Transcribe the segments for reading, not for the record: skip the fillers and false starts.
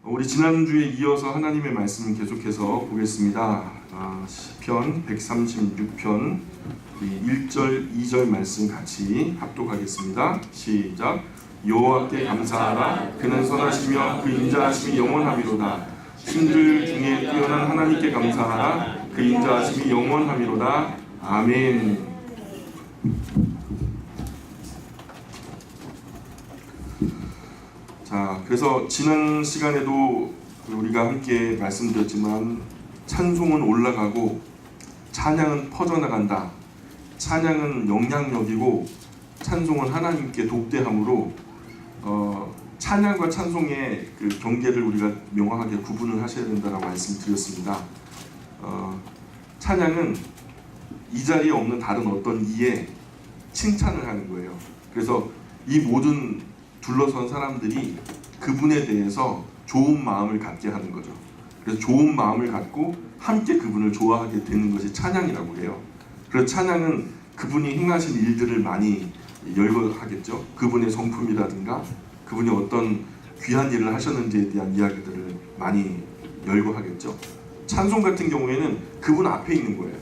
우리 지난주에 이어서 하나님의 말씀 계속해서 보겠습니다. 시편 136편 1절, 2절 말씀 같이 합독하겠습니다. 시작. 여호와께 감사하라. 그는 선하시며 그 인자하심이 영원하미로다. 신들 중에 뛰어난 하나님께 감사하라. 그 인자하심이 영원하미로다. 아멘. 자, 그래서 지난 시간에도 우리가 함께 말씀드렸지만 찬송은 올라가고 찬양은 퍼져나간다. 찬양은 영향력이고 찬송은 하나님께 독대함으로 찬양과 찬송의 그 경계를 우리가 명확하게 구분을 하셔야 된다라고 말씀드렸습니다. 찬양은 이 자리에 없는 다른 어떤 이에 칭찬을 하는 거예요. 그래서 이 모든 둘러선 사람들이 그분에 대해서 좋은 마음을 갖게 하는 거죠. 그래서 좋은 마음을 갖고 함께 그분을 좋아하게 되는 것이 찬양이라고 해요. 그래서 찬양은 그분이 행하신 일들을 많이 열거하겠죠. 그분의 성품이라든가 그분이 어떤 귀한 일을 하셨는지에 대한 이야기들을 많이 열거하겠죠. 찬송 같은 경우에는 그분 앞에 있는 거예요.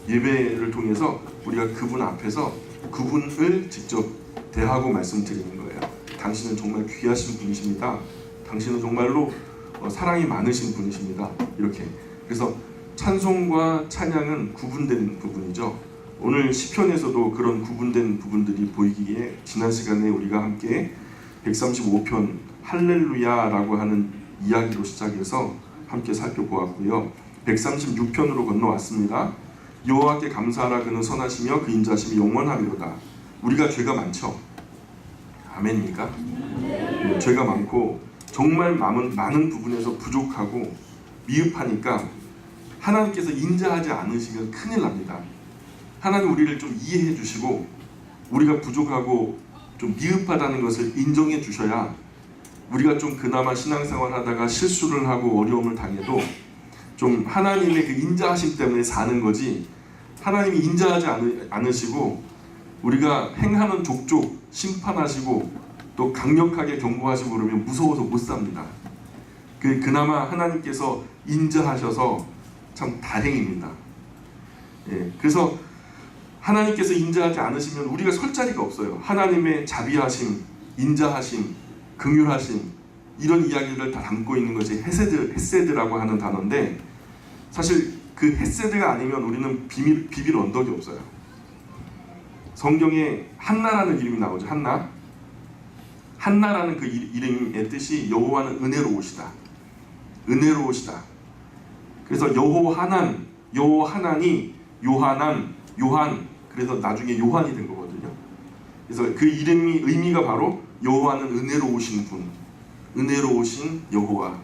예배를 통해서 우리가 그분 앞에서 그분을 직접 대하고 말씀드리는 거예요. 당신은 정말 귀하신 분이십니다. 당신은 정말로 사랑이 많으신 분이십니다. 이렇게. 그래서 찬송과 찬양은 구분된 부분이죠. 오늘 시편에서도 그런 구분된 부분들이 보이기에 지난 시간에 우리가 함께 135편 할렐루야라고 하는 이야기로 시작해서 함께 살펴보았고요. 136편으로 건너왔습니다. 여호와께 감사하라. 그는 선하시며 그 인자하심이 영원하미로다. 우리가 죄가 많죠. 아멘입니까? 네, 죄가 많고 정말 많은 부분에서 부족하고 미흡하니까 하나님께서 인자하지 않으시면 큰일 납니다. 하나님 우리를 좀 이해해 주시고 우리가 부족하고 좀 미흡하다는 것을 인정해 주셔야 우리가 좀 그나마 신앙생활 하다가 실수를 하고 어려움을 당해도 좀 하나님의 그 인자하심 때문에 사는 거지, 하나님이 인자하지 않으시고 우리가 행하는 족족 심판하시고 또 강력하게 경고하시고 그러면 무서워서 못 삽니다. 그나마 하나님께서 인자하셔서 참 다행입니다. 예, 그래서 하나님께서 인자하지 않으시면 우리가 설 자리가 없어요. 하나님의 자비하심, 인자하심, 긍휼하심 이런 이야기를 다 담고 있는 것이 헤세드라고 하는 단어인데, 사실 그 헤세드가 아니면 우리는 비빌 언덕이 없어요. 성경에 한나라는 이름이 나오죠. 한나라는 그 이름의 뜻이 여호와는 은혜로우시다. 은혜로우시다. 그래서 여호하난, 여호하난이 요한, 그래서 나중에 요한이 된 거거든요. 그래서 그 이름이 의미가 바로 여호와는 은혜로우신 분, 은혜로우신 여호와.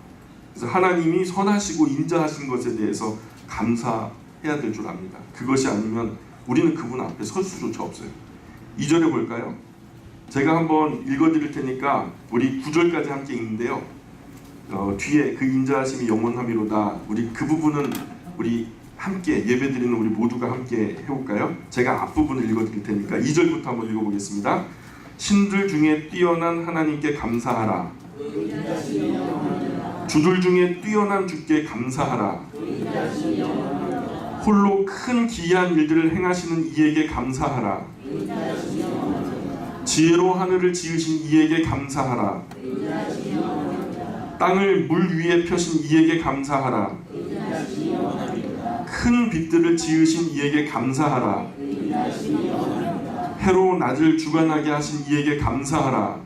그래서 하나님이 선하시고 인자하신 것에 대해서 감사해야 될 줄 압니다. 그것이 아니면 우리는 그분 앞에 설 수조차 없어요. 2절에 볼까요? 제가 한번 읽어드릴 테니까 우리 9절까지 함께 읽는데요. 뒤에 그 인자하심이 영원하미로다. 우리 그 부분은 우리 함께 예배드리는 우리 모두가 함께 해볼까요? 제가 앞부분을 읽어드릴 테니까 2절부터 한번 읽어보겠습니다. 신들 중에 뛰어난 하나님께 감사하라. 주들 중에 뛰어난 주께 감사하라. 홀로 큰 기이한 일들을 행하시는 이에게 감사하라. 지혜로 하늘을 지으신 이에게 감사하라. 땅을 물 위에 펴신 이에게 감사하라. 큰 빛들을 지으신 이에게 감사하라. 해로 낮을 주관하게 하신 이에게 감사하라.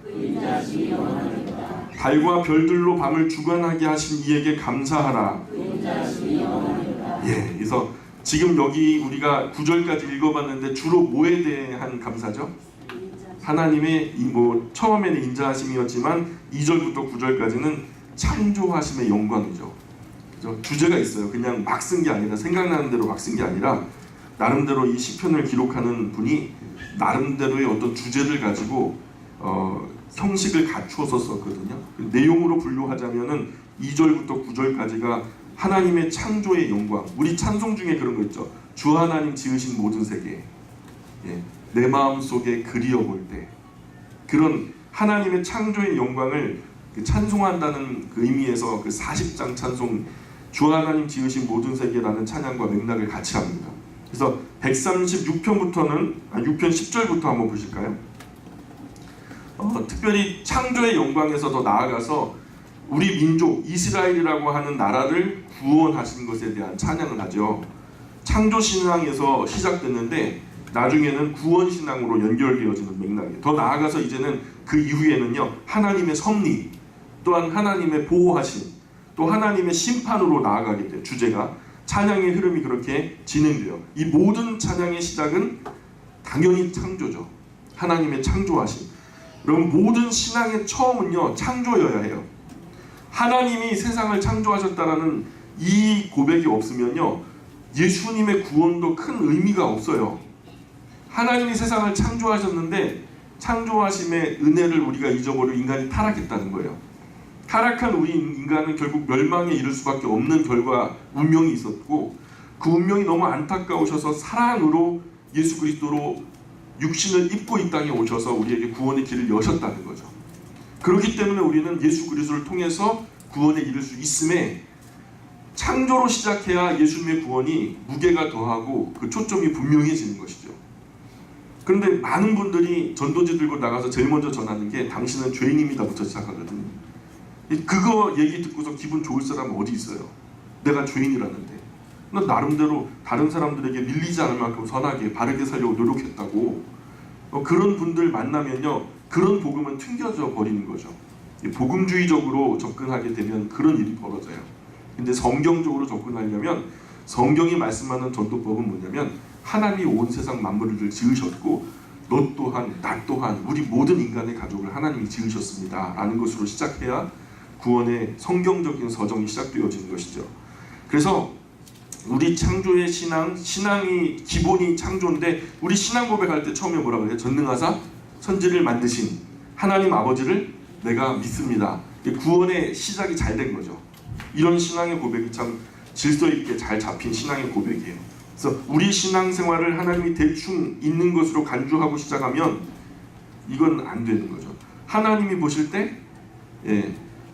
달과 별들로 밤을 주관하게 하신 이에게 감사하라. 예, 그래서 지금 여기 우리가 9절까지 읽어봤는데 주로 뭐에 대한 감사죠? 하나님의 처음에는 인자하심이었지만 2절부터 9절까지는 창조하심의 영광이죠. 그죠? 주제가 있어요. 그냥 막 쓴 게 아니라, 생각나는 대로 막 쓴 게 아니라 나름대로 이 시편을 기록하는 분이 나름대로의 어떤 주제를 가지고 형식을 갖추어서 썼거든요. 내용으로 분류하자면은 2절부터 9절까지가 하나님의 창조의 영광. 우리 찬송 중에 그런 거 있죠. 주 하나님 지으신 모든 세계. 예, 내 마음속에 그리워볼 때 그런 하나님의 창조의 영광을 그 찬송한다는 그 의미에서 그 40장 찬송 주 하나님 지으신 모든 세계라는 찬양과 맥락을 같이 합니다. 그래서 136편부터는 6편 10절부터 한번 보실까요? 특별히 창조의 영광에서 더 나아가서 우리 민족 이스라엘이라고 하는 나라를 구원하신 것에 대한 찬양을 하죠. 창조신앙에서 시작됐는데 나중에는 구원신앙으로 연결되어지는 맥락이에요. 더 나아가서 이제는 그 이후에는요, 하나님의 섭리, 또한 하나님의 보호하심, 또 하나님의 심판으로 나아가게 돼요. 주제가 찬양의 흐름이 그렇게 진행돼요. 이 모든 찬양의 시작은 당연히 창조죠. 하나님의 창조하심. 그럼 모든 신앙의 처음은요, 창조여야 해요. 하나님이 세상을 창조하셨다라는 이 고백이 없으면요, 예수님의 구원도 큰 의미가 없어요. 하나님이 세상을 창조하셨는데 창조하심의 은혜를 우리가 잊어버리고 인간이 타락했다는 거예요. 타락한 우리 인간은 결국 멸망에 이를 수밖에 없는 결과 운명이 있었고, 그 운명이 너무 안타까우셔서 사랑으로 예수 그리스도로 육신을 입고 이 땅에 오셔서 우리에게 구원의 길을 여셨다는 거죠. 그렇기 때문에 우리는 예수 그리스도를 통해서 구원에 이를 수 있음에, 창조로 시작해야 예수님의 구원이 무게가 더하고 그 초점이 분명해지는 것이죠. 그런데 많은 분들이 전도지 들고 나가서 제일 먼저 전하는 게 당신은 죄인입니다부터 시작하거든요. 그거 얘기 듣고서 기분 좋을 사람은 어디 있어요? 내가 죄인이라는데. 난 나름대로 다른 사람들에게 밀리지 않을 만큼 선하게 바르게 살려고 노력했다고. 그런 분들 만나면요, 그런 복음은 튕겨져 버리는 거죠. 복음주의적으로 접근하게 되면 그런 일이 벌어져요. 근데 성경적으로 접근하려면 성경이 말씀하는 전도법은 뭐냐면, 하나님이 온 세상 만물을 지으셨고 너 또한 나 또한 우리 모든 인간의 가족을 하나님이 지으셨습니다 라는 것으로 시작해야 구원의 성경적인 서정이 시작되어지는 것이죠. 그래서 우리 창조의 신앙이 기본이 창조인데, 우리 신앙 고백할 때 처음에 뭐라고 해요? 전능하사 천지를 만드신 하나님 아버지를 내가 믿습니다. 구원의 시작이 잘 된 거죠. 이런 신앙의 고백이 참 질서 있게 잘 잡힌 신앙의 고백이에요. 그래서 우리 신앙생활을 하나님이 대충 있는 것으로 간주하고 시작하면 이건 안 되는 거죠. 하나님이 보실 때,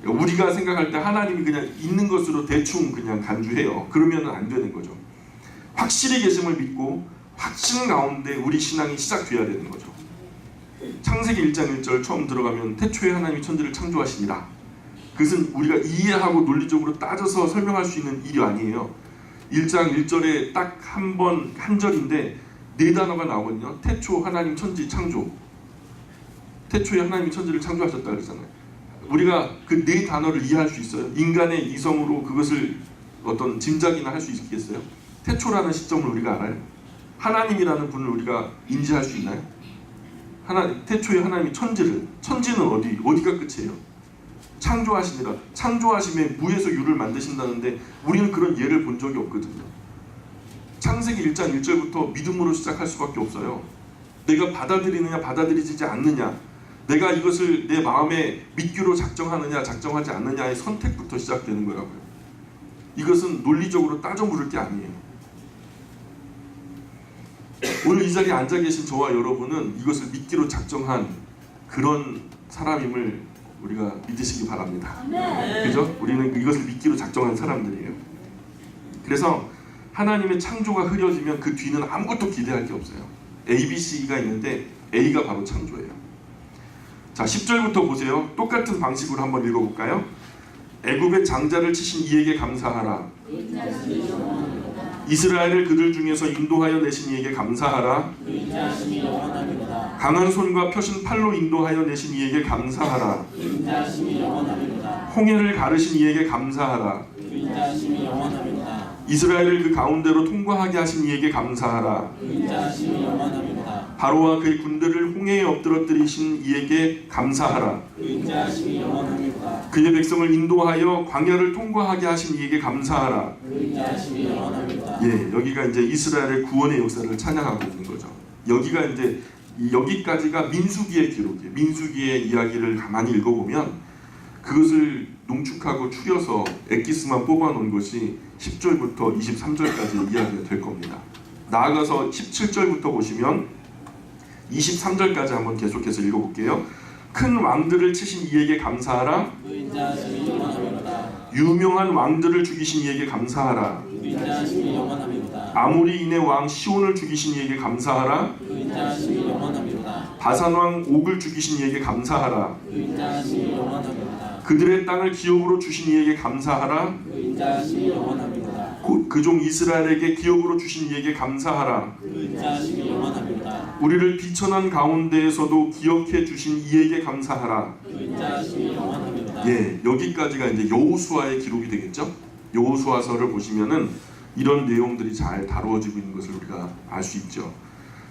우리가 생각할 때 하나님이 그냥 있는 것으로 대충 그냥 간주해요. 그러면 안 되는 거죠. 확실히 계심을 믿고 확신 가운데 우리 신앙이 시작돼야 되는 거죠. 창세기 1장 1절 처음 들어가면 태초에 하나님이 천지를 창조하시니라. 그것은 우리가 이해하고 논리적으로 따져서 설명할 수 있는 일이 아니에요. 1장 1절에 딱 한 절인데 네 단어가 나오거든요. 태초 하나님 천지 창조. 태초에 하나님이 천지를 창조하셨다 그러잖아요. 우리가 그 네 단어를 이해할 수 있어요? 인간의 이성으로 그것을 어떤 짐작이나 할 수 있겠어요? 태초라는 시점을 우리가 알아요? 하나님이라는 분을 우리가 인지할 수 있나요? 태초에 하나님이 천지는 어디가 끝이에요? 창조하시니라. 창조하심에 무에서 유를 만드신다는데 우리는 그런 예를 본 적이 없거든요. 창세기 1장 1절부터 믿음으로 시작할 수밖에 없어요. 내가 받아들이느냐 받아들이지 않느냐, 내가 이것을 내 마음에 믿기로 작정하느냐 작정하지 않느냐의 선택부터 시작되는 거라고요. 이것은 논리적으로 따져 물을 게 아니에요. 오늘 이 자리에 앉아 계신 저와 여러분은 이것을 믿기로 작정한 그런 사람임을 우리가 믿으시기 바랍니다. 그죠? 우리는 이것을 믿기로 작정한 사람들이에요. 그래서 하나님의 창조가 흐려지면 그 뒤는 아무것도 기대할 게 없어요. A, B, C가 있는데 A가 바로 창조예요. 자, 10절부터 보세요. 똑같은 방식으로 한번 읽어볼까요? 애굽의 장자를 치신 이에게 감사하라. 이스라엘을 그들 중에서 인도하여 내신 이에게 감사하라. 강한 손과 펴신 팔로 인도하여 내신 이에게 감사하라. 홍해를 가르신 이에게 감사하라. 이스라엘을 그 가운데로 통과하게 하신 이에게 감사하라. 바로와 그의 군대를 홍해에 엎드러뜨리신 이에게 감사하라. 그의 백성을 인도하여 광야를 통과하게 하신 이에게 감사하라. 예, 여기가 이제 이스라엘의 구원의 역사를 찬양하고 있는 거죠. 여기까지가 민수기의 기록이에요. 민수기의 이야기를 가만히 읽어보면 그것을 농축하고 추려서 엑기스만 뽑아놓은 것이 10절부터 23절까지 이야기가 될 겁니다. 나아가서 17절부터 보시면 23절까지 한번 계속해서 읽어볼게요. 큰 왕들을 치신 이에게 감사하라. 인자하심이 영원하미로다. 유명한 왕들을 죽이신 이에게 감사하라. 그 인자하심이 영원하미로다. 아모리인의 왕 시온을 죽이신 이에게 감사하라. 그 인자하심이 영원하미로다. 바산 왕 옥을 죽이신 이에게 감사하라. 그 인자하심이 영원하미로다. 그들의 땅을 기업으로 주신 이에게 감사하라. 그 인자하심이 영원하미로다. 곧 그 종 이스라엘에게 기업으로 주신 이에게 감사하라. 그 인자하심이 영원하미로다. 우리를 비천한 가운데에서도 기억해 주신 이에게 감사하라. 그 인자하심이 영원하미로다. 예, 여기까지가 이제 여호수아의 기록이 되겠죠. 여호수아서를 보시면은 이런 내용들이 잘 다루어지고 있는 것을 우리가 알 수 있죠.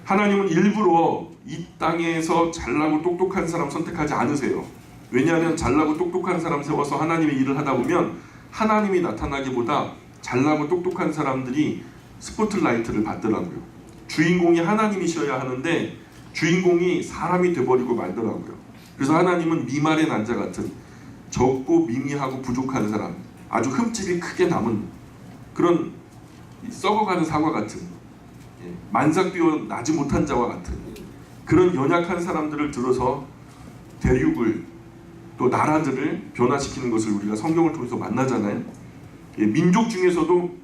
하나님은 일부러 이 땅에서 잘나고 똑똑한 사람 선택하지 않으세요. 왜냐하면 잘나고 똑똑한 사람 세워서 하나님의 일을 하다 보면 하나님이 나타나기보다 잘나고 똑똑한 사람들이 스포트라이트를 받더라고요. 주인공이 하나님이셔야 하는데 주인공이 사람이 돼버리고 말더라고요. 그래서 하나님은 미말의 난자 같은 적고 미미하고 부족한 사람, 아주 흠집이 크게 남은 그런 썩어가는 사과 같은, 만삭되어 나지 못한 자와 같은 그런 연약한 사람들을 들어서 대륙을 또 나라들을 변화시키는 것을 우리가 성경을 통해서 만나잖아요. 민족 중에서도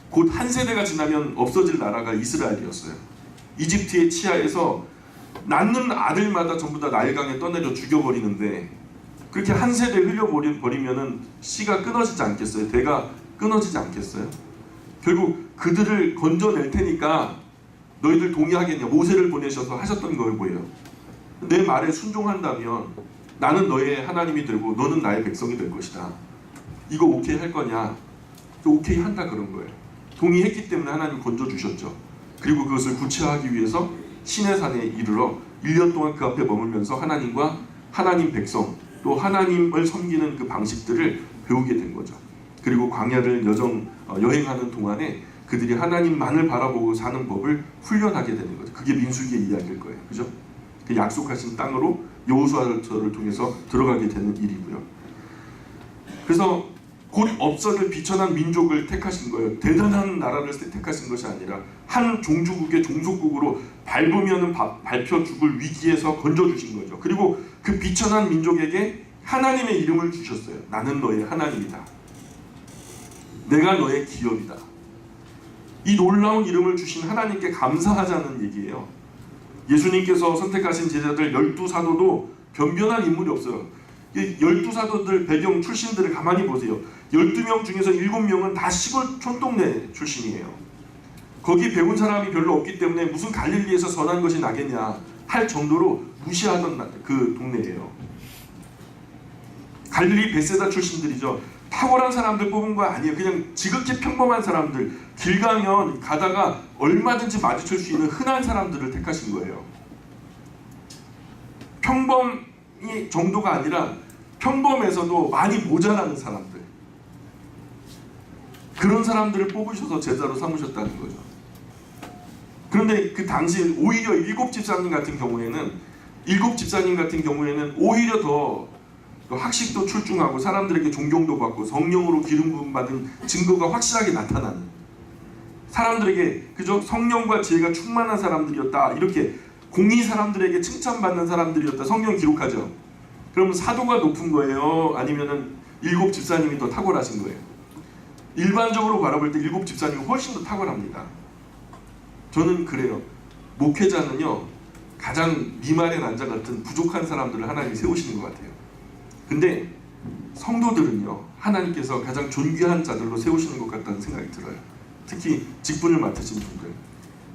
곧 한 세대가 지나면 없어질 나라가 이스라엘이었어요. 이집트의 치하에서 낳는 아들마다 전부 다 나일강에 떠내려 죽여버리는데 그렇게 한 세대 흘려버리면은 씨가 끊어지지 않겠어요? 대가 끊어지지 않겠어요? 결국 그들을 건져낼 테니까 너희들 동의하겠냐? 모세를 보내셔서 하셨던 거예요. 뭐예요? 내 말에 순종한다면 나는 너의 하나님이 되고 너는 나의 백성이 될 것이다. 이거 오케이 할 거냐? 오케이 한다 그런 거예요. 동의했기 때문에 하나님 건져주셨죠. 그리고 그것을 구체화하기 위해서 시내산에 이르러 1년 동안 그 앞에 머물면서 하나님과 하나님 백성 또 하나님을 섬기는 그 방식들을 배우게 된 거죠. 그리고 광야를 여행하는 동안에 그들이 하나님만을 바라보고 사는 법을 훈련하게 되는 거죠. 그게 민수기의 이야기일 거예요. 그죠? 그 약속하신 땅으로 여호수아서를 통해서 들어가게 되는 일이고요. 그래서 곧 없어질 비천한 민족을 택하신 거예요. 대단한 나라를 택하신 것이 아니라 한 종주국의 종속국으로 밟으면 밟혀 죽을 위기에서 건져주신 거죠. 그리고 그 비천한 민족에게 하나님의 이름을 주셨어요. 나는 너의 하나님이다. 내가 너의 기업이다. 이 놀라운 이름을 주신 하나님께 감사하자는 얘기예요. 예수님께서 선택하신 제자들 12사도도 변변한 인물이 없어요. 12사도들 배경 출신들을 가만히 보세요. 12명 중에서 7명은 다 시골 촌동네 출신이에요. 거기 배운 사람이 별로 없기 때문에 무슨 갈릴리에서 선한 것이 나겠냐 할 정도로 무시하던 그 동네예요. 갈릴리 베세다 출신들이죠. 탁월한 사람들 뽑은 거 아니에요. 그냥 지극히 평범한 사람들, 길 가면 가다가 얼마든지 마주칠 수 있는 흔한 사람들을 택하신 거예요. 평범이 정도가 아니라 평범에서도 많이 모자라는 사람들, 그런 사람들을 뽑으셔서 제자로 삼으셨다는 거죠. 그런데 그 당시 오히려 일곱 집사님 같은 경우에는 오히려 더 학식도 출중하고 사람들에게 존경도 받고 성령으로 기름 부음 받은 증거가 확실하게 나타나는, 사람들에게 그저 성령과 지혜가 충만한 사람들이었다, 이렇게 공의 사람들에게 칭찬받는 사람들이었다 성경 기록하죠. 그러면 사도가 높은 거예요? 아니면은 일곱 집사님이 더 탁월하신 거예요? 일반적으로 바라볼 때 일곱 집사님이 훨씬 더 탁월합니다. 저는 그래요. 목회자는요 가장 미말의 난자 같은 부족한 사람들을 하나님이 세우시는 것 같아요. 근데 성도들은요 하나님께서 가장 존귀한 자들로 세우시는 것 같다는 생각이 들어요. 특히 직분을 맡으신 분들,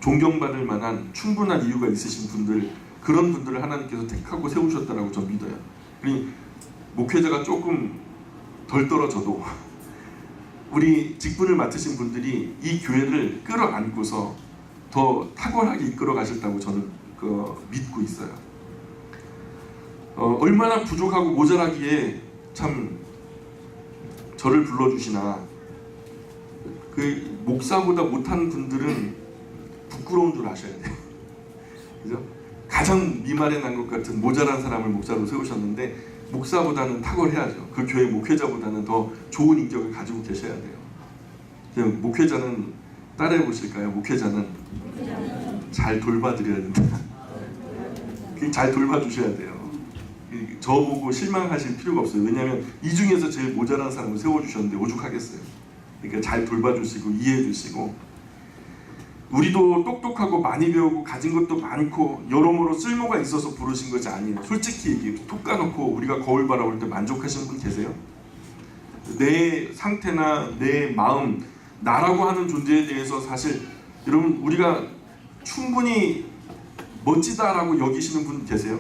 존경받을 만한 충분한 이유가 있으신 분들, 그런 분들을 하나님께서 택하고 세우셨다라고 저는 믿어요. 그러니 목회자가 조금 덜 떨어져도 우리 직분을 맡으신 분들이 이 교회를 끌어안고서 더 탁월하게 이끌어 가셨다고 저는 믿고 있어요. 얼마나 부족하고 모자라기에 참 저를 불러주시나. 그 목사보다 못한 분들은 부끄러운 줄 아셔야 돼요. 그죠? 가장 미말에 난 것 같은 모자란 사람을 목사로 세우셨는데 목사보다는 탁월해야죠. 그 교회 목회자보다는 더 좋은 인격을 가지고 계셔야 돼요. 그냥 목회자는 따라해 보실까요? 목회자는 잘 돌봐드려야 된다. 잘 돌봐주셔야 돼요. 저보고 실망하실 필요가 없어요. 왜냐하면 이 중에서 제일 모자란 사람을 세워주셨는데 오죽하겠어요. 그러니까 잘 돌봐주시고 이해해주시고, 우리도 똑똑하고 많이 배우고 가진 것도 많고 여러모로 쓸모가 있어서 부르신 것이 아니에요. 솔직히 얘기해, 톡 까놓고 우리가 거울 바라볼 때 만족하시는 분 계세요? 내 상태나 내 마음, 나라고 하는 존재에 대해서 사실 여러분 우리가 충분히 멋지다라고 여기시는 분 계세요?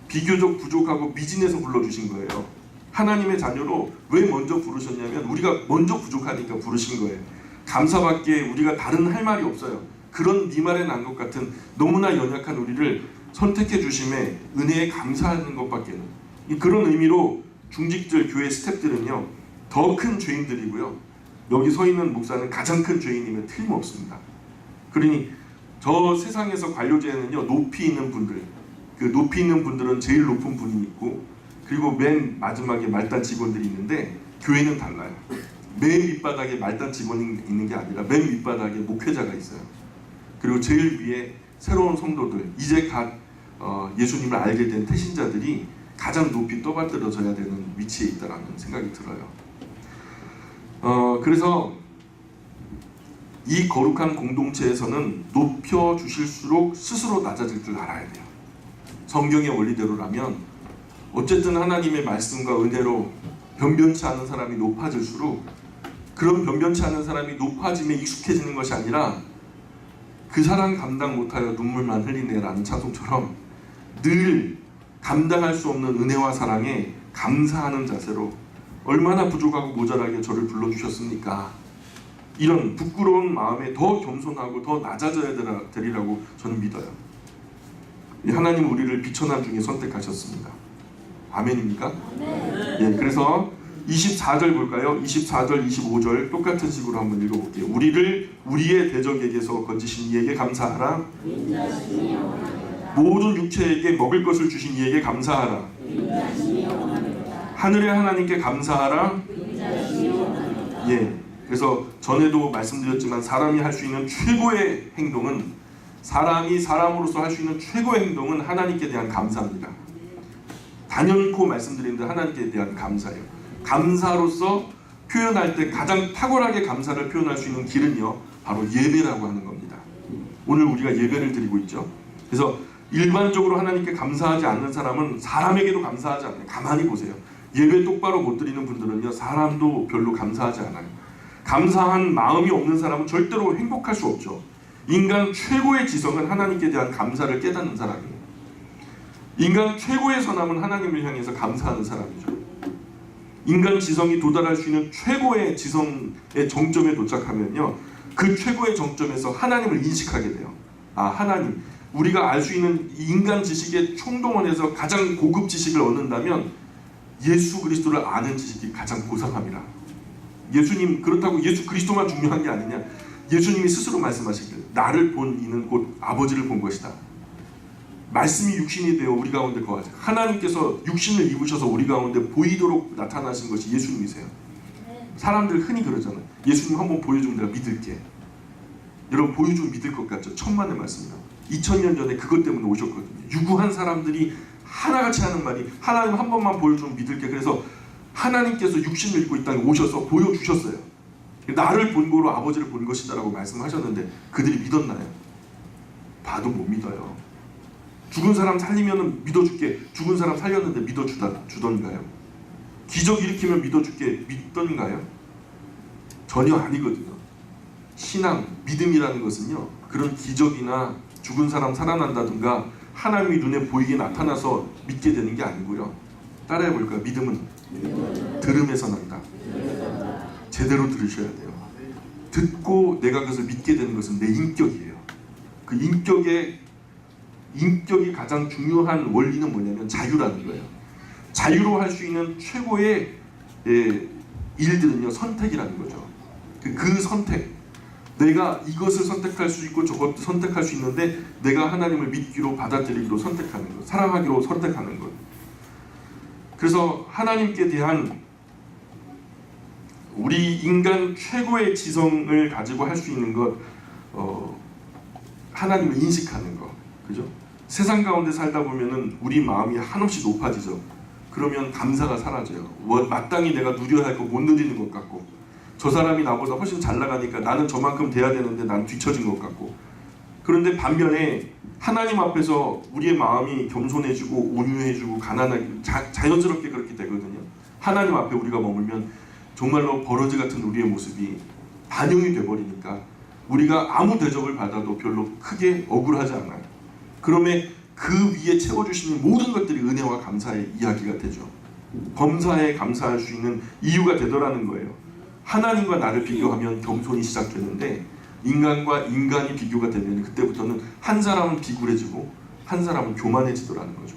비교적 부족하고 미진해서 불러주신 거예요. 하나님의 자녀로 왜 먼저 부르셨냐면 우리가 먼저 부족하니까 부르신 거예요. 감사밖에 우리가 다른 할 말이 없어요. 그런 네 말에 난 것 같은 너무나 연약한 우리를 선택해 주심에 은혜에 감사하는 것밖에는. 그런 의미로 중직들 교회 스태프들은요 더 큰 죄인들이고요, 여기 서 있는 목사는 가장 큰 죄인임에 틀림없습니다. 그러니 저 세상에서 관료제는요 높이 있는 분들, 그 높이 있는 분들은 제일 높은 분이 있고, 그리고 맨 마지막에 말단 직원들이 있는데 교회는 달라요. 맨 밑바닥에 말단 직원이 있는 게 아니라 맨 윗바닥에 목회자가 있어요. 그리고 제일 위에 새로운 성도들, 이제 갓 예수님을 알게 된 태신자들이 가장 높이 떠받들어져야 되는 위치에 있다라는 생각이 들어요. 그래서 이 거룩한 공동체에서는 높여주실수록 스스로 낮아질 줄 알아야 돼요. 성경의 원리대로라면 어쨌든 하나님의 말씀과 은혜로 변변치 않은 사람이 높아질수록, 그런 변변치 않은 사람이 높아짐에 익숙해지는 것이 아니라 그 사람 감당 못하여 눈물만 흘리네라는 찬송처럼 늘 감당할 수 없는 은혜와 사랑에 감사하는 자세로 얼마나 부족하고 모자라게 저를 불러주셨습니까? 이런 부끄러운 마음에 더 겸손하고 더 낮아져야 되리라고 저는 믿어요. 하나님 우리를 비천한 중에 선택하셨습니다. 아멘입니까? 예, 그래서 24절 볼까요? 24절, 25절 똑같은 식으로 한번 읽어볼게요. 우리를 우리의 대적에게서 건지신 이에게 감사하라. 모든 육체에게 먹을 것을 주신 이에게 감사하라. 하늘의 하나님께 감사하라. 예, 그래서 전에도 말씀드렸지만 사람이 할 수 있는 최고의 행동은, 사람이 사람으로서 할 수 있는 최고의 행동은 하나님께 대한 감사입니다. 단연코 말씀드리는데 하나님께 대한 감사예요. 감사로서 표현할 때 가장 탁월하게 감사를 표현할 수 있는 길은요 바로 예배라고 하는 겁니다. 오늘 우리가 예배를 드리고 있죠. 그래서 일반적으로 하나님께 감사하지 않는 사람은 사람에게도 감사하지 않아요. 가만히 보세요. 예배 똑바로 못 드리는 분들은요 사람도 별로 감사하지 않아요. 감사한 마음이 없는 사람은 절대로 행복할 수 없죠. 인간 최고의 지성은 하나님께 대한 감사를 깨닫는 사람이에요. 인간 최고의 선함은 하나님을 향해서 감사하는 사람이죠. 인간 지성이 도달할 수 있는 최고의 지성의 정점에 도착하면요 그 최고의 정점에서 하나님을 인식하게 돼요. 아, 하나님, 우리가 알 수 있는 인간 지식의 총동원에서 가장 고급 지식을 얻는다면 예수 그리스도를 아는 지식이 가장 고상함이라. 예수님, 그렇다고 예수 그리스도만 중요한 게 아니냐. 예수님이 스스로 말씀하시길 나를 본 이는 곧 아버지를 본 것이다. 말씀이 육신이 되어 우리 가운데 거하자. 하나님께서 육신을 입으셔서 우리 가운데 보이도록 나타나신 것이 예수님이세요. 사람들 흔히 그러잖아요. 예수님 한번 보여주면 내가 믿을게. 여러분 보여주면 믿을 것 같죠? 천만의 말씀이다. 2000년 전에 그것 때문에 오셨거든요. 유구한 사람들이 하나같이 하는 말이 하나님 한 번만 보여주면 믿을게. 그래서 하나님께서 육신을 입고 이 땅에 오셔서 보여주셨어요. 나를 본 거로 아버지를 본 것이다 라고 말씀하셨는데 그들이 믿었나요? 봐도 못 믿어요. 죽은 사람 살리면 믿어줄게. 죽은 사람 살렸는데 믿어주던가요? 기적 일으키면 믿어줄게. 믿던가요? 전혀 아니거든요. 신앙, 믿음이라는 것은요 그런 기적이나 죽은 사람 살아난다든가 하나님이 눈에 보이게 나타나서 믿게 되는 게 아니고요. 따라해볼까요? 믿음은 들음에서 난다. 제대로 들으셔야 돼요. 듣고 내가 그것을 믿게 되는 것은 내 인격이에요. 그 인격이 가장 중요한 원리는 뭐냐면 자유라는 거예요. 자유로 할 수 있는 최고의 일들은요 선택이라는 거죠. 그 선택, 내가 이것을 선택할 수 있고 저것도 선택할 수 있는데 내가 하나님을 믿기로 받아들이기로 선택하는 것, 사랑하기로 선택하는 것. 그래서 하나님께 대한 우리 인간 최고의 지성을 가지고 할 수 있는 것, 하나님을 인식하는 것, 그죠? 세상 가운데 살다 보면은 우리 마음이 한없이 높아지죠. 그러면 감사가 사라져요. 마땅히 내가 누려야 할 거 못 누리는 것 같고, 저 사람이 나보다 훨씬 잘 나가니까 나는 저만큼 돼야 되는데 난 뒤처진 것 같고. 그런데 반면에 하나님 앞에서 우리의 마음이 겸손해지고 온유해지고 가난하게 자연스럽게 그렇게 되거든요. 하나님 앞에 우리가 머물면 정말로 버러지 같은 우리의 모습이 반영이 돼버리니까 우리가 아무 대접을 받아도 별로 크게 억울하지 않아요. 그러면 그 위에 채워주시는 모든 것들이 은혜와 감사의 이야기가 되죠. 범사에 감사할 수 있는 이유가 되더라는 거예요. 하나님과 나를 비교하면 겸손이 시작되는데, 인간과 인간이 비교가 되면 그때부터는 한 사람은 비굴해지고 한 사람은 교만해지더라는 거죠.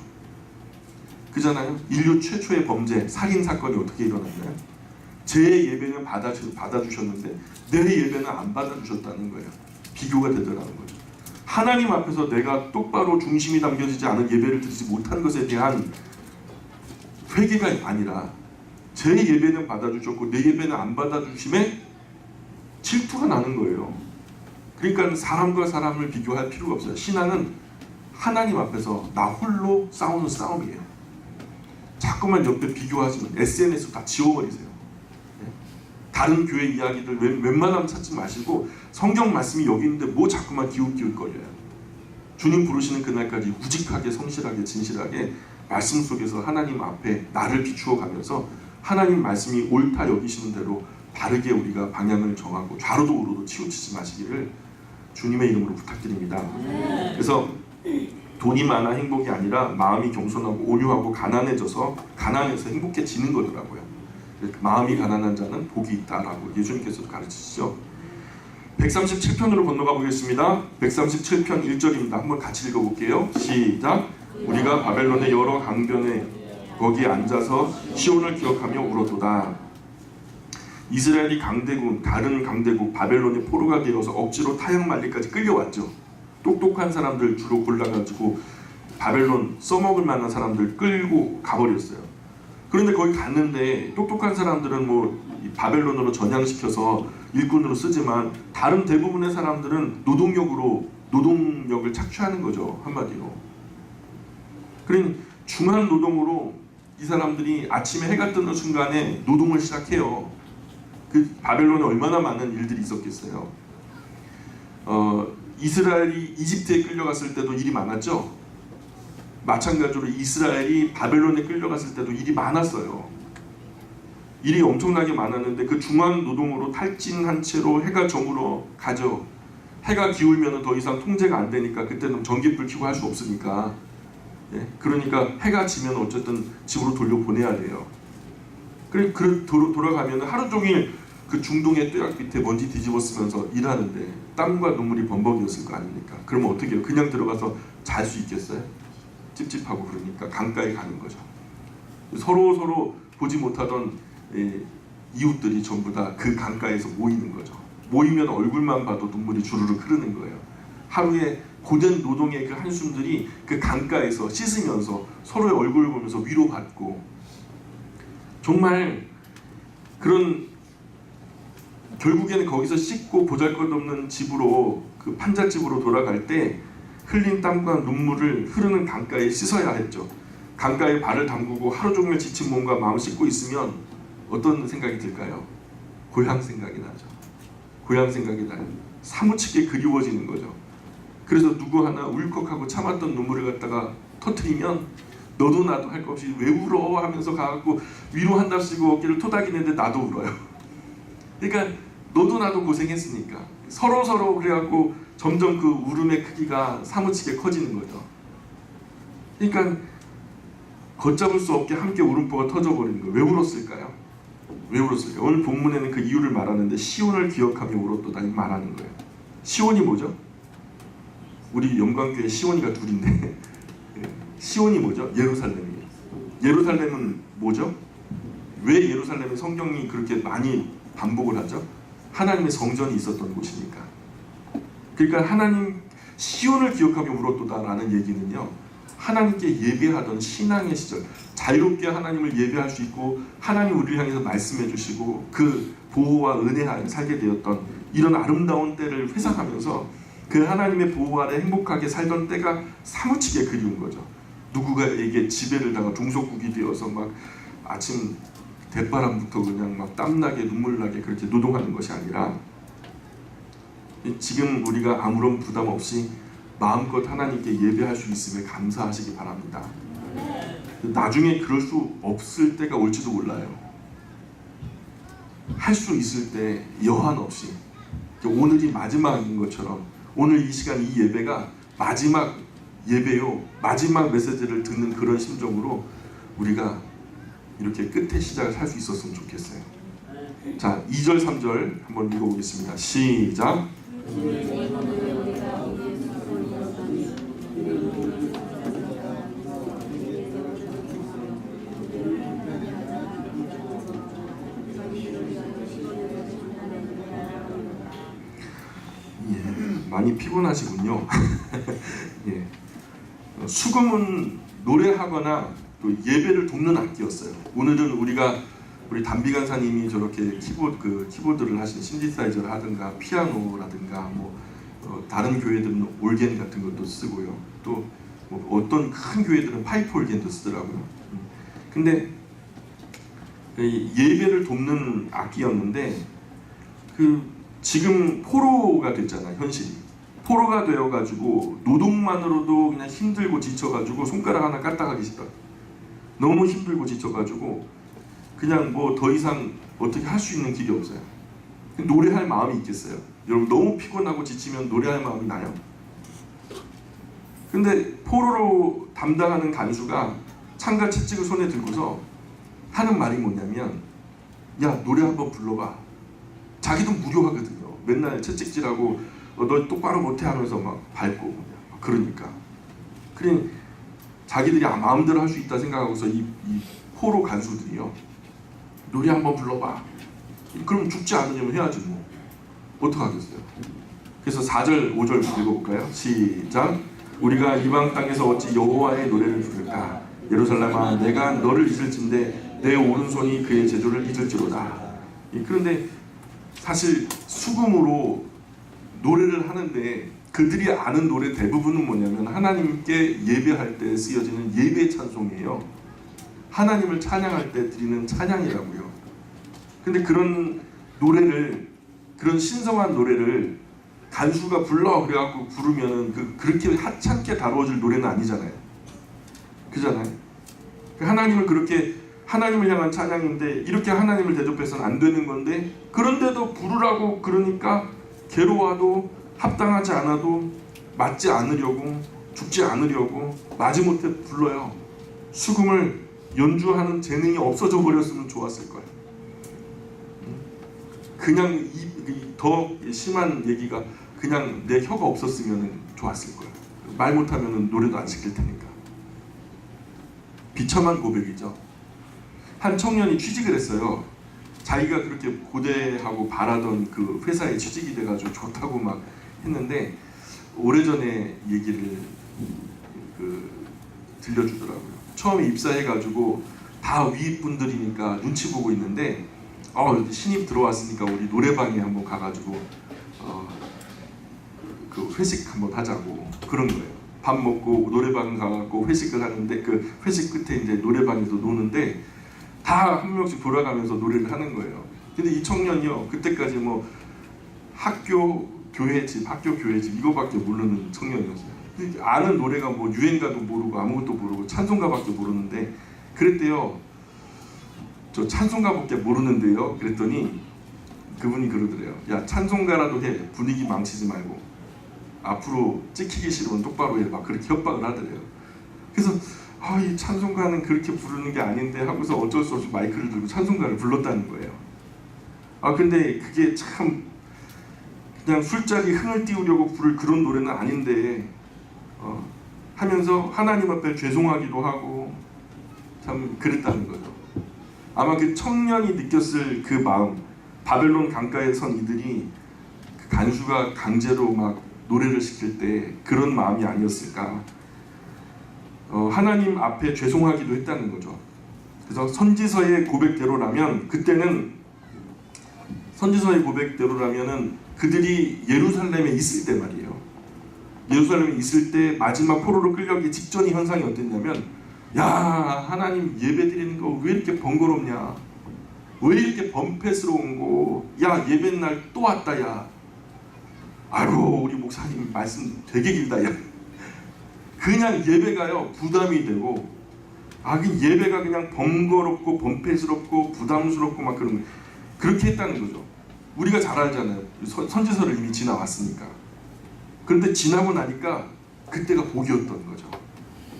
그잖아요. 인류 최초의 범죄, 살인 사건이 어떻게 일어났나요? 제 예배는 받아주셨는데 내 예배는 안 받아주셨다는 거예요. 비교가 되더라는 거죠. 하나님 앞에서 내가 똑바로 중심이 담겨지지 않은 예배를 드리지 못한 것에 대한 회개가 아니라 제 예배는 받아주셨고 내 예배는 안 받아주심에 질투가 나는 거예요. 그러니까 사람과 사람을 비교할 필요가 없어요. 신앙은 하나님 앞에서 나 홀로 싸우는 싸움이에요. 자꾸만 옆에 비교하시면 SNS 다 지워버리세요. 다른 교회 이야기들 웬만하면 찾지 마시고 성경 말씀이 여기 있는데 뭐 자꾸만 기웃기웃거려요. 주님 부르시는 그날까지 우직하게 성실하게 진실하게 말씀 속에서 하나님 앞에 나를 비추어 가면서 하나님 말씀이 옳다 여기시는 대로 바르게 우리가 방향을 정하고 좌로도 우로도 치우치지 마시기를 주님의 이름으로 부탁드립니다. 그래서 돈이 많아 행복이 아니라 마음이 겸손하고 온유하고 가난해서 행복해지는 거더라고요. 마음이 가난한 자는 복이 있다라고 예수님께서도 가르치시죠. 137편으로 건너가 보겠습니다. 137편 1절입니다. 한번 같이 읽어볼게요. 시작. 우리가 바벨론의 여러 강변에 거기에 앉아서 시온을 기억하며 울었도다. 이스라엘이 다른 강대국 바벨론의 포로가 되어서 억지로 타향만리까지 끌려왔죠. 똑똑한 사람들 주로 골라가지고 바벨론 써먹을 만한 사람들 끌고 가버렸어요. 그런데 거기 갔는데 똑똑한 사람들은 바벨론으로 전향시켜서 일꾼으로 쓰지만 다른 대부분의 사람들은 노동력을 착취하는 거죠. 한마디로. 그러니 중한 노동으로 이 사람들이 아침에 해가 뜨는 순간에 노동을 시작해요. 그 바벨론에 얼마나 많은 일들이 있었겠어요. 이스라엘이 이집트에 끌려갔을 때도 일이 많았죠. 마찬가지로 이스라엘이 바벨론에 끌려갔을 때도 일이 많았어요. 일이 엄청나게 많았는데 그 중한 노동으로 탈진한 채로 해가 저물어 가죠. 해가 기울면 더 이상 통제가 안 되니까 그때는 전기불 켜고 할 수 없으니까. 그러니까 해가 지면 어쨌든 집으로 돌려보내야 돼요. 돌아가면 하루 종일 그 중동의 뙤약 밑에 먼지 뒤집어 쓰면서 일하는데 땀과 눈물이 범벅이었을 거 아닙니까? 그러면 어떻게 해요? 그냥 들어가서 잘 수 있겠어요? 찝찝하고 그러니까 강가에 가는 거죠. 서로 보지 못하던 이웃들이 전부 다 그 강가에서 모이는 거죠. 모이면 얼굴만 봐도 눈물이 주르륵 흐르는 거예요. 하루에 고된 노동의 그 한숨들이 그 강가에서 씻으면서 서로의 얼굴을 보면서 위로받고, 정말 그런, 결국에는 거기서 씻고 보잘것없는 집으로, 그 판잣집으로 돌아갈 때 흘린 땀과 눈물을 흐르는 강가에 씻어야 했죠. 강가에 발을 담그고 하루 종일 지친 몸과 마음을 씻고 있으면 어떤 생각이 들까요? 고향 생각이 나죠. 고향 생각이 나요. 사무치게 그리워지는 거죠. 그래서 누구 하나 울컥하고 참았던 눈물을 갖다가 터뜨리면 너도 나도 할 것 없이 왜 울어 하면서 가갖고 위로한답시고 어깨를 토닥이는데 나도 울어요. 그러니까 너도 나도 고생했으니까 서로 그래갖고 점점 그 울음의 크기가 사무치게 커지는 거죠. 그러니까 걷잡을 수 없게 함께 울음보가 터져버리는 거예요. 왜 울었을까요? 왜 울었을까요? 오늘 본문에는 그 이유를 말하는데 시온을 기억하며 울었도다 말하는 거예요. 시온이 뭐죠? 우리 영광교회 시온이가 둘인데 시온이 뭐죠? 예루살렘이에요. 예루살렘은 뭐죠? 왜 예루살렘에 성경이 그렇게 많이 반복을 하죠? 하나님의 성전이 있었던 곳이니까. 그러니까 하나님 시온을 기억하며 울었도다라는 얘기는요, 하나님께 예배하던 신앙의 시절, 자유롭게 하나님을 예배할 수 있고 하나님 우리를 향해서 말씀해 주시고 그 보호와 은혜 안에 살게 되었던 이런 아름다운 때를 회상하면서 그 하나님의 보호 아래 행복하게 살던 때가 사무치게 그리운 거죠. 누구가에게 지배를 당하 종속국이 되어서 막 아침 대바람부터 그냥 막 땀나게 눈물나게 그렇게 노동하는 것이 아니라 지금 우리가 아무런 부담 없이 마음껏 하나님께 예배할 수 있음에 감사하시기 바랍니다. 나중에 그럴 수 없을 때가 올지도 몰라요. 할 수 있을 때 여한 없이 오늘이 마지막인 것처럼 오늘 이 시간 이 예배가 마지막 예배요, 마지막 메시지를 듣는 그런 심정으로 우리가 이렇게 끝의 시작을 할 수 있었으면 좋겠어요. 자, 2절 3절 한번 읽어보겠습니다. 시작. 예, 많이 피곤하시군요. 예. 수금은 노래하거나 또 예배를 돕는 악기였어요. 오늘은 우리 담비 간사님이 저렇게 키보드를 하신 신디사이저를 하든가 피아노라든가 다른 교회들은 올겐 같은 것도 쓰고요. 또 어떤 큰 교회들은 파이프 올겐도 쓰더라고요. 근데 예배를 돕는 악기였는데 지금 포로가 됐잖아요. 현실이. 포로가 되어가지고 노동만으로도 그냥 힘들고 지쳐가지고 손가락 하나 까딱하기 싫다. 너무 힘들고 지쳐가지고 그냥 더 이상 어떻게 할 수 있는 길이 없어요. 노래할 마음이 있겠어요? 여러분 너무 피곤하고 지치면 노래할 마음이 나요? 근데 포로로 담당하는 간수가 창과 채찍을 손에 들고서 하는 말이 뭐냐면 야 노래 한번 불러봐. 자기도 무료하거든요. 맨날 채찍질하고 너 똑바로 못해 하면서 막 밟고 그러니까 그냥 자기들이 마음대로 할 수 있다 생각하고서 이 포로 간수들이요 노래 한번 불러봐. 그럼 죽지 않으려면 해야지 뭐 어떡하겠어요. 그래서 4절 5절 읽어볼까요? 시작. 우리가 이방 땅에서 어찌 여호와의 노래를 부를까. 예루살렘아 내가 너를 잊을진데 내 오른손이 그의 제조를 잊을지로다. 그런데 사실 수금으로 노래를 하는데 그들이 아는 노래 대부분은 뭐냐면 하나님께 예배할 때 쓰여지는 예배 찬송이에요. 하나님을 찬양할 때 드리는 찬양이라고요. 근데 그런 노래를, 그런 신성한 노래를 간수가 불러 그래갖고 부르면은 그렇게 하찮게 다루어질 노래는 아니잖아요. 그잖아요. 하나님을 그렇게 하나님을 향한 찬양인데 이렇게 하나님을 대접해서는 안 되는 건데 그런데도 부르라고 그러니까 괴로워도 합당하지 않아도 맞지 않으려고 죽지 않으려고 마지못해 불러요. 수금을 연주하는 재능이 없어져 버렸으면 좋았을 거예요. 그냥 더 심한 얘기가 그냥 내 혀가 없었으면 좋았을 거예요. 말 못하면 노래도 안 시킬 테니까. 비참한 고백이죠. 한 청년이 취직을 했어요. 자기가 그렇게 고대하고 바라던 그 회사에 취직이 돼가지고 좋다고 막 했는데 오래전에 얘기를 들려주더라고요. 처음에 입사해가지고 다 위분들이니까 눈치 보고 있는데 신입 들어왔으니까 우리 노래방에 한번 가가지고 그 회식 한번 하자고 그런 거예요. 밥 먹고 노래방 가갖고 회식을 하는데 그 회식 끝에 이제 노래방에서 노는데 다 한 명씩 돌아가면서 노래를 하는 거예요. 근데 이 청년이요 그때까지 학교 교회집 이거밖에 모르는 청년이었어요. 근데 아는 노래가 유행가도 모르고 아무것도 모르고 찬송가밖에 모르는데 그랬대요. 저 찬송가밖에 모르는데요. 그랬더니 그분이 그러더래요. 야 찬송가라도 해. 분위기 망치지 말고 앞으로 찍히기 싫으면 똑바로 해. 막 그렇게 협박을 하더래요. 그래서 이 찬송가는 그렇게 부르는 게 아닌데 하고서 어쩔 수 없이 마이크를 들고 찬송가를 불렀다는 거예요. 근데 그게 참 그냥 술자리 흥을 띄우려고 부를 그런 노래는 아닌데 하면서 하나님 앞에 죄송하기도 하고 참 그랬다는 거죠. 아마 그 청년이 느꼈을 그 마음, 바벨론 강가에 선 이들이 그 간수가 강제로 막 노래를 시킬 때 그런 마음이 아니었을까. 하나님 앞에 죄송하기도 했다는 거죠. 그래서 선지서의 고백대로라면 그때는 선지서의 고백대로라면은 그들이 예루살렘에 있을 때 말이에요. 예루살렘에 있을 때 마지막 포로로 끌려가기 직전의 현상이 어땠냐면, 야, 하나님 예배 드리는 거 왜 이렇게 번거롭냐, 왜 이렇게 범패스러운 거, 야, 예배 날 또 왔다, 야, 아이고 우리 목사님 말씀 되게 길다, 야. 그냥 예배가요 부담이 되고, 그 예배가 그냥 번거롭고 범패스럽고 부담스럽고 막 그런 거, 그렇게 했다는 거죠. 우리가 잘 알잖아요. 선지서를 이미 지나왔으니까. 그런데 지나고 나니까 그때가 복이었던 거죠.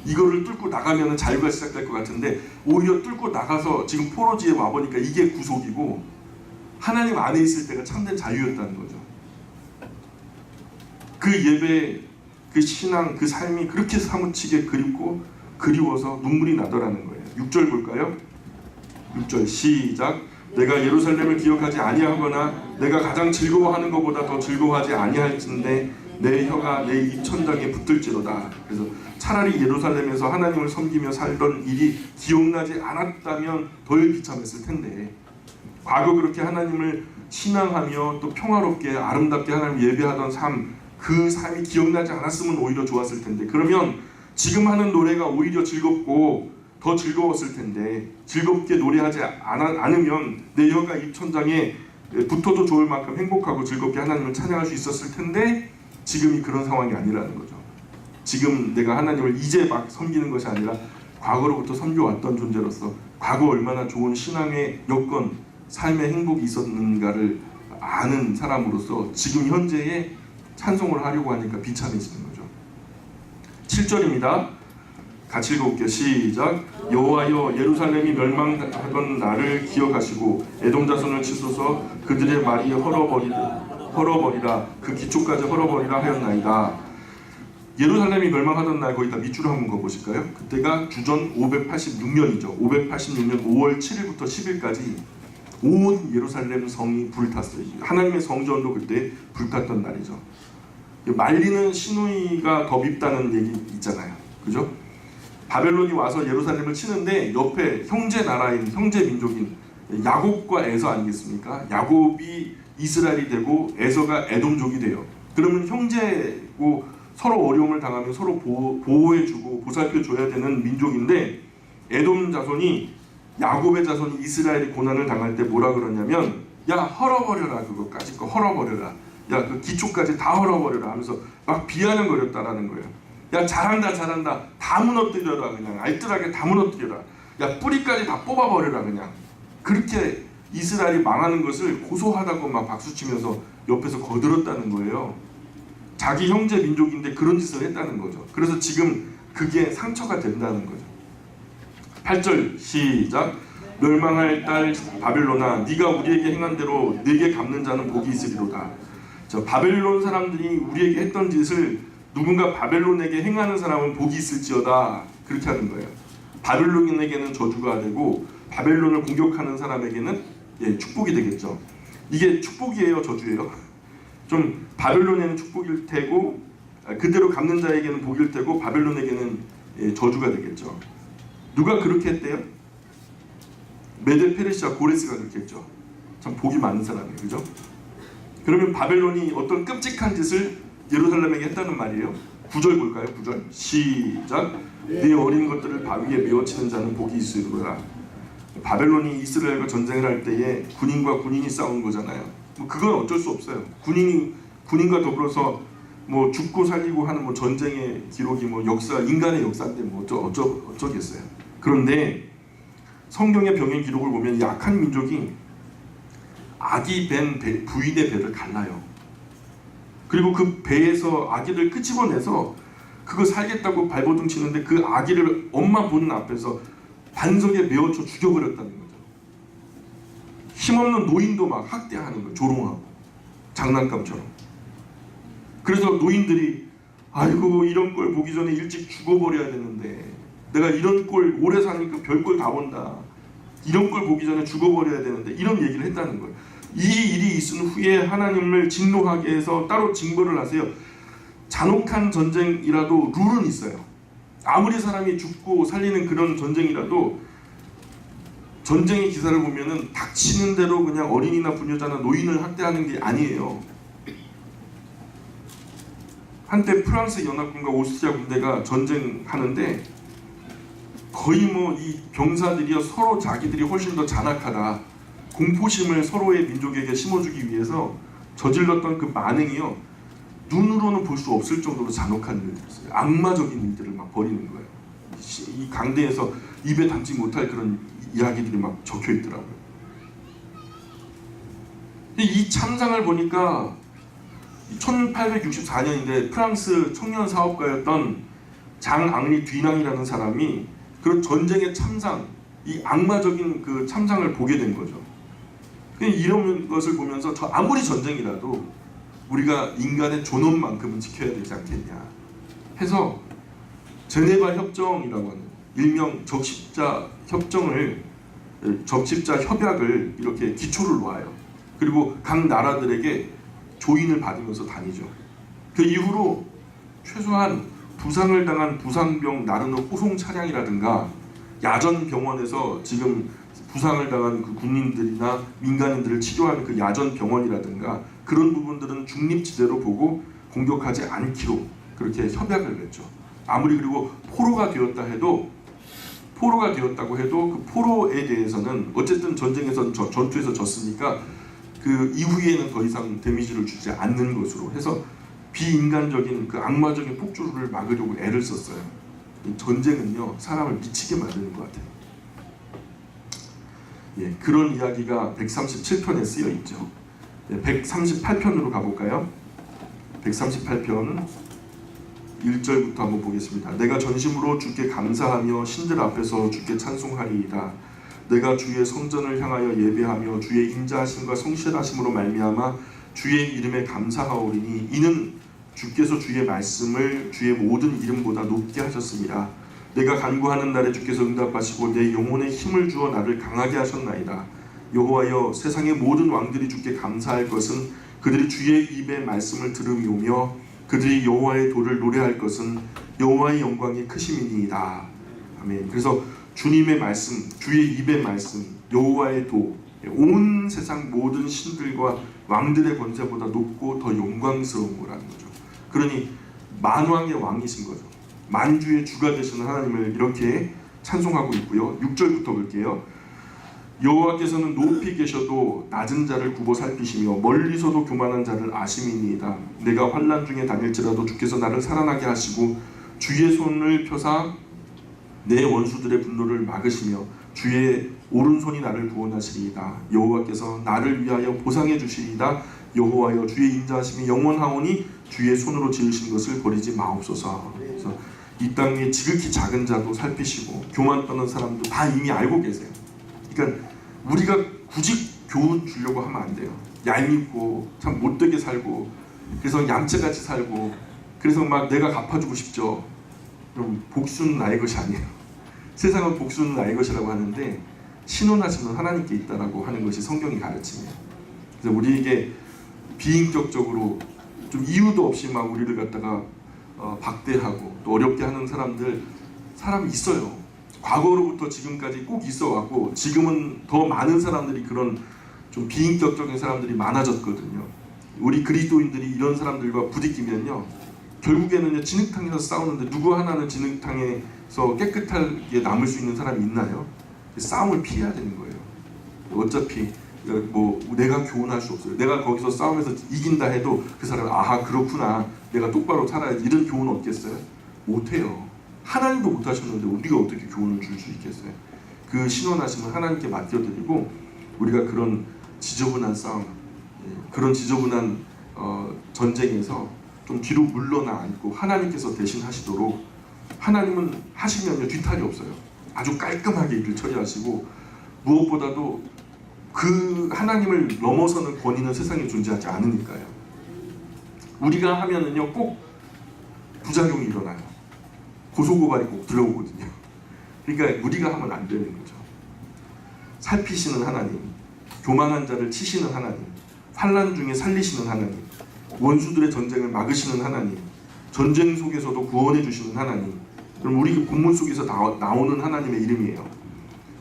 이거를 뚫고 나가면 자유가 시작될 것 같은데, 오히려 뚫고 나가서 지금 포로지에 와보니까 이게 구속이고 하나님 안에 있을 때가 참된 자유였다는 거죠. 그 예배, 그 신앙, 그 삶이 그렇게 사무치게 그립고 그리워서 눈물이 나더라는 거예요. 6절 볼까요? 6절 시작. 내가 예루살렘을 기억하지 아니하거나 내가 가장 즐거워하는 것보다 더 즐거워하지 아니할진대 내 혀가 내 입천장에 붙들지로다. 그래서 차라리 예루살렘에서 하나님을 섬기며 살던 일이 기억나지 않았다면 덜 비참했을 텐데, 과거 그렇게 하나님을 신앙하며 또 평화롭게 아름답게 하나님 예배하던 삶, 그 삶이 기억나지 않았으면 오히려 좋았을 텐데, 그러면 지금 하는 노래가 오히려 즐겁고 더 즐거웠을 텐데, 즐겁게 노래하지 않으면 내 혀가 입천장에 붙어도 좋을 만큼 행복하고 즐겁게 하나님을 찬양할 수 있었을 텐데, 지금이 그런 상황이 아니라는 거죠. 지금 내가 하나님을 이제 막 섬기는 것이 아니라 과거로부터 섬겨왔던 존재로서 과거 얼마나 좋은 신앙의 여건, 삶의 행복이 있었는가를 아는 사람으로서 지금 현재의 찬송을 하려고 하니까 비참해지는 거죠. 7절입니다. 같이 읽어볼게요. 시작. 여호와여, 예루살렘이 멸망하던 날을 기억하시고 에돔 자손을 치소서. 그들의 말이 헐어버리라 그 기초까지 헐어버리라 하였나이다. 예루살렘이 멸망하던 날, 거기다 밑줄을 한번 그어보실까요? 그때가 주전 586년이죠. 586년 5월 7일부터 10일까지 온 예루살렘 성이 불탔어요. 하나님의 성전도 그때 불탔던 날이죠. 말리는 시누이가 더 밉다는 얘기 있잖아요. 그죠? 바벨론이 와서 예루살렘을 치는데 옆에 형제 나라인, 형제 민족인 야곱과 에서 아니겠습니까? 야곱이 이스라엘이 되고 에서가 에돔족이 돼요. 그러면 형제고 서로 어려움을 당하면 서로 보호해주고 보살펴줘야 되는 민족인데, 에돔 자손이, 야곱의 자손이 이스라엘이 고난을 당할 때 뭐라 그러냐면, 야, 헐어버려라, 그거까지 거 헐어버려라, 야, 그 기초까지 다 헐어버려라 하면서 막 비아냥거렸다라는 거예요. 야, 잘한다, 다 무너뜨려라, 그냥 알뜰하게 다 무너뜨려라, 야, 뿌리까지 다 뽑아버려라, 그냥. 그렇게 이스라엘이 망하는 것을 고소하다고 막 박수치면서 옆에서 거들었다는 거예요. 자기 형제 민족인데 그런 짓을 했다는 거죠. 그래서 지금 그게 상처가 된다는 거죠. 8절 시작. 멸망할 딸 바벨론아, 네가 우리에게 행한 대로 네게 갚는 자는 복이 있으리로다. 바벨론 사람들이 우리에게 했던 짓을 누군가 바벨론에게 행하는 사람은 복이 있을지어다, 그렇게 하는 거예요. 바벨론에게는 저주가 되고 바벨론을 공격하는 사람에게는 축복이 되겠죠. 이게 축복이에요, 저주예요? 좀 바벨론에는 축복일 테고 그대로 갚는 자에게는 복일 테고 바벨론에게는 저주가 되겠죠. 누가 그렇게 했대요? 메데 페르시아 고레스가 그렇게 했죠. 참 복이 많은 사람이에요, 그죠? 그러면 바벨론이 어떤 끔찍한 짓을 예루살렘에게 했다는 말이에요. 9절 볼까요? 9절 시작. 네 어린 것들을 바위에 메어치는 자는 복이 있으리로다. 바벨론이 이스라엘과 전쟁을 할 때에 군인과 군인이 싸운 거잖아요. 그건 어쩔 수 없어요. 군인과 더불어서 뭐 죽고 살리고 하는 뭐 전쟁의 기록이 뭐 역사, 인간의 역사인데 뭐 어쩌겠어요. 그런데 성경의 병행 기록을 보면 약한 민족이 아기 벤 부인의 배를 갈라요. 그리고 그 배에서 아기를 끄집어내서 그거 살겠다고 발버둥 치는데 그 아기를 엄마 보는 앞에서 반석에 메어쳐 죽여버렸다는 거죠. 힘없는 노인도 막 학대하는 거예요. 조롱하고 장난감처럼. 그래서 노인들이 아이고 이런 걸 보기 전에 일찍 죽어버려야 되는데, 내가 이런 꼴 오래 사니까 별꼴 다 본다, 이런 걸 보기 전에 죽어버려야 되는데, 이런 얘기를 했다는 거예요. 이 일이 있은 후에 하나님을 진노하게 해서 따로 징벌을 하세요. 잔혹한 전쟁이라도 룰은 있어요. 아무리 사람이 죽고 살리는 그런 전쟁이라도 전쟁의 기사를 보면은 닥치는 대로 그냥 어린이나 부녀자나 노인을 학대하는 게 아니에요. 한때 프랑스 연합군과 오스트리아 군대가 전쟁하는데 거의 뭐 이 병사들이요 서로 자기들이 훨씬 더 잔악하다, 공포심을 서로의 민족에게 심어주기 위해서 저질렀던 그 만행이요 눈으로는 볼 수 없을 정도로 잔혹한 일들이었어요. 악마적인 일들을 막 벌이는 거예요. 이 강대에서 입에 담지 못할 그런 이야기들이 막 적혀 있더라고요. 이 참상을 보니까 1864년인데 프랑스 청년 사업가였던 장 앙리 뒤낭이라는 사람이 그런 전쟁의 참상, 이 악마적인 그 참상을 보게 된 거죠. 이런 것을 보면서 아무리 전쟁이라도 우리가 인간의 존엄만큼은 지켜야 되지 않겠냐 해서 제네바 협정이라고 하는 일명 적십자 협정을, 적십자 협약을 이렇게 기초를 놓아요. 그리고 각 나라들에게 조인을 받으면서 다니죠. 그 이후로 최소한 부상을 당한 부상병 나르는 호송 차량이라든가 야전 병원에서 지금 부상을 당한 그 군인들이나 민간인들을 치료하는 그 야전 병원이라든가 그런 부분들은 중립지대로 보고 공격하지 않기로 그렇게 협약을 맺죠. 아무리 그리고 포로가 되었다고 해도 그 포로에 대해서는 어쨌든 전쟁에서 전투에서 졌으니까 그 이후에는 더 이상 데미지를 주지 않는 것으로 해서 비인간적인 그 악마적인 폭주를 막으려고 애를 썼어요. 이 전쟁은요 사람을 미치게 만드는 것 같아요. 예, 그런 이야기가 137편에 쓰여 있죠. 예, 138편으로 가볼까요? 138편 1절부터 한번 보겠습니다. 내가 전심으로 주께 감사하며 신들 앞에서 주께 찬송하리이다. 내가 주의 성전을 향하여 예배하며 주의 인자하심과 성실하심으로 말미암아 주의 이름에 감사하오리니 이는 주께서 주의 말씀을 주의 모든 이름보다 높게 하셨습니다. 내가 간구하는 날에 주께서 응답하시고 내 영혼에 힘을 주어 나를 강하게 하셨나이다. 여호와여 세상의 모든 왕들이 주께 감사할 것은 그들이 주의 입의 말씀을 들음이오며 그들이 여호와의 도를 노래할 것은 여호와의 영광이 크심이니이다. 아멘. 그래서 주님의 말씀, 주의 입의 말씀, 여호와의 도, 온 세상 모든 신들과 왕들의 권세보다 높고 더 영광스러운 거라는 거죠. 그러니 만왕의 왕이신 거죠. 만주의 주가 되시는 하나님을 이렇게 찬송하고 있고요. 6절부터 볼게요. 여호와께서는 높이 계셔도 낮은 자를 굽어 살피시며 멀리서도 교만한 자를 아심이니이다. 내가 환난 중에 다닐지라도 주께서 나를 살아나게 하시고 주의 손을 펴사 내 원수들의 분노를 막으시며 주의 오른손이 나를 구원하시리이다. 여호와께서 나를 위하여 보상해 주시리이다. 여호와여 주의 인자하심이 영원하오니 주의 손으로 지으신 것을 버리지 마옵소서. 그래서 이 땅에 지극히 작은 자도 살피시고 교만 떠는 사람도 다 이미 알고 계세요. 그러니까 우리가 굳이 교훈 주려고 하면 안 돼요. 얄밉고 참 못되게 살고 그래서 얌체같이 살고 그래서 막 내가 갚아주고 싶죠. 그럼 복수는 나의 것이 아니에요. 세상은 복수는 나의 것이라고 하는데 신원하시는 하나님께 있다라고 하는 것이 성경이 가르치네요. 그래서 우리에게 비인격적으로 좀 이유도 없이 막 우리를 갖다가 박대하고 또 어렵게 하는 사람이 있어요. 과거로부터 지금까지 꼭 있어왔고 지금은 더 많은 사람들이 그런 좀 비인격적인 사람들이 많아졌거든요. 우리 그리스도인들이 이런 사람들과 부딪히면요 결국에는 진흙탕에서 싸우는데 누구 하나는 진흙탕에서 깨끗하게 남을 수 있는 사람이 있나요? 싸움을 피해야 되는 거예요. 어차피 뭐 내가 교훈할 수 없어요. 내가 거기서 싸움에서 이긴다 해도 그 사람은 아하 그렇구나 내가 똑바로 살아야지 이런 교훈 없겠어요? 못해요. 하나님도 못하셨는데 우리가 어떻게 교훈을 줄 수 있겠어요? 그 신원하심을 하나님께 맡겨드리고 우리가 그런 지저분한 싸움, 그런 지저분한 전쟁에서 좀 뒤로 물러나 앉고 하나님께서 대신 하시도록 하나님은 하시면요 뒤탈이 없어요. 아주 깔끔하게 일을 처리하시고 무엇보다도 그 하나님을 넘어서는 권위는 세상에 존재하지 않으니까요. 우리가 하면은요 꼭 부작용이 일어나요. 고소고발이 꼭 들어오거든요. 그러니까 우리가 하면 안 되는 거죠. 살피시는 하나님, 교만한 자를 치시는 하나님, 환난 중에 살리시는 하나님, 원수들의 전쟁을 막으시는 하나님, 전쟁 속에서도 구원해 주시는 하나님. 그럼 우리 본문 속에서 나오는 하나님의 이름이에요.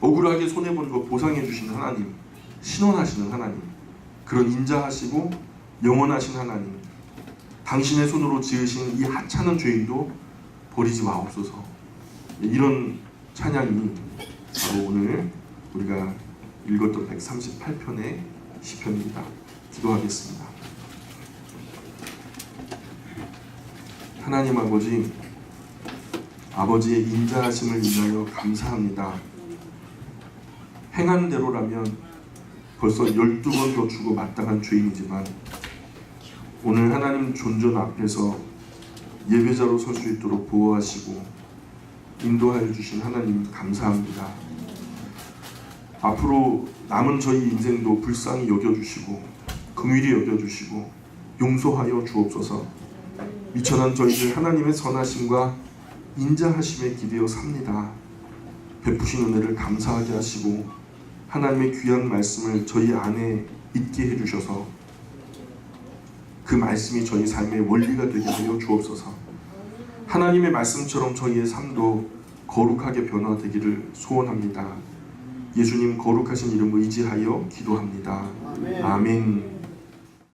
억울하게 손해본 거 보상해 주시는 하나님, 신원하시는 하나님, 그런 인자하시고 영원하신 하나님, 당신의 손으로 지으신 이 하찮은 죄인도 버리지 마옵소서. 이런 찬양이 바로 오늘 우리가 읽었던 138편의 시편입니다. 기도하겠습니다. 하나님 아버지의 인자하심을 인하여 감사합니다. 행한 대로라면 벌써 12번 더 주고 마땅한 죄인이지만 오늘 하나님 존전 앞에서 예배자로 설 수 있도록 보호하시고 인도하여 주신 하나님 감사합니다. 앞으로 남은 저희 인생도 불쌍히 여겨주시고 긍휼히 여겨주시고 용서하여 주옵소서. 미천한 저희들 하나님의 선하심과 인자하심에 기대어 삽니다. 베푸신 은혜를 감사하게 하시고 하나님의 귀한 말씀을 저희 안에 있게 해주셔서 그 말씀이 저희 삶의 원리가 되게 하여 주옵소서. 하나님의 말씀처럼 저희의 삶도 거룩하게 변화되기를 소원합니다. 예수님 거룩하신 이름 의지하여 기도합니다. 아멘.